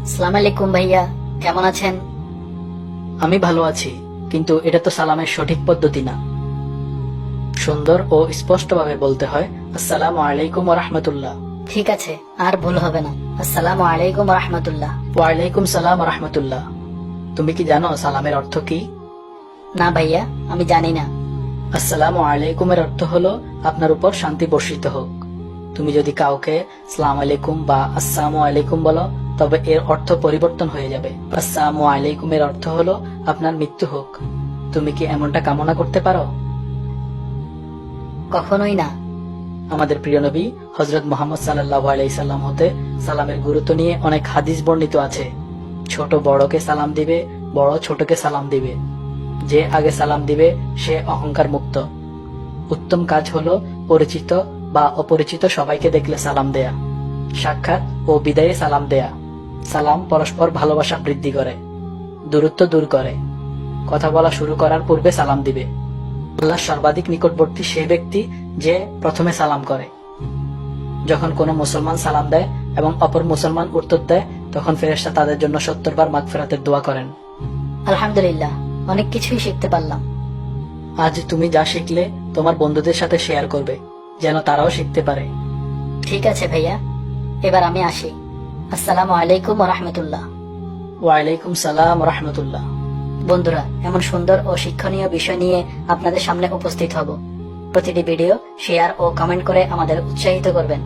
আসসালামু আলাইকুম ভাইয়া, কেমন আছেন? আমি ভালো আছি, কিন্তু এটা তো সালামের সঠিক পদ্ধতি না। সুন্দর ও স্পষ্টভাবে বলতে হয় আসসালামু আলাইকুম ওয়া রাহমাতুল্লাহ। ঠিক আছে, আর ভুল হবে না। আসসালামু আলাইকুম রহমতুল্লাহ। ওয়ালাইকুম সালাম ওয়া রাহমাতুল্লাহ। তুমি কি জানো সালামের অর্থ কি? না ভাইয়া, আমি জানি না। আসসালামু আলাইকুমের অর্থ হলো আপনার উপর শান্তি বর্ষিত হোক। তুমি যদি কাউকে সালাম আলাইকুম বা আসসালামু আলাইকুম বলো, তবে এর অর্থ পরিবর্তন হয়ে যাবে। আসসালামু আলাইকুমের অর্থ হলো আপনার মৃত্যু হোক। তুমি কি এমনটা কামনা করতে পারো? কখনোই না। আমাদের প্রিয় নবী হযরত মুহাম্মদ সাল্লাল্লাহু আলাইহি সাল্লাম হতে সালামের গুরুত্ব নিয়ে অনেক হাদিস বর্ণিত আছে। ছোট বড়কে সালাম দিবে, বড় ছোটকে সালাম দিবে। যে আগে সালাম দিবে সে অহংকার মুক্ত। উত্তম কাজ হলো পরিচিত বা অপরিচিত সবাইকে দেখলে সালাম দেয়া, সাক্ষাৎ ও বিদায়ে সালাম দেয়া। সালাম পরস্পর ভালোবাসা বৃদ্ধি করে, দূরত্ব দূর করে। কথা বলা শুরু করার পূর্বে সালাম দিবে। আল্লাহ সর্বাধিক নিকটবর্তী সে ব্যক্তি যে প্রথমে সালাম করে। যখন কোনো মুসলমান সালাম দেয় এবং অপর মুসলমান উত্তর দেয়, তখন ফেরেশতা তাদের জন্য 70 বার মাগফিরাতের দোয়া করেন। আলহামদুলিল্লাহ, অনেক কিছুই শিখতে পারলাম। আজ তুমি যা শিখলে তোমার বন্ধুদের সাথে শেয়ার করবে, যেন তারাও শিখতে পারে। ঠিক আছে ভাইয়া, এবার আমি আসি। আসসালামু আলাইকুম রহমতুল্লাহ। ওয়ালাইকুম সালাম ওয়া রাহমাতুল্লাহ। বন্ধুরা, এমন সুন্দর ও শিক্ষণীয় বিষয় নিয়ে আপনাদের সামনে উপস্থিত হব। প্রতিটি ভিডিও শেয়ার ও কমেন্ট করে আমাদের উৎসাহিত করবেন।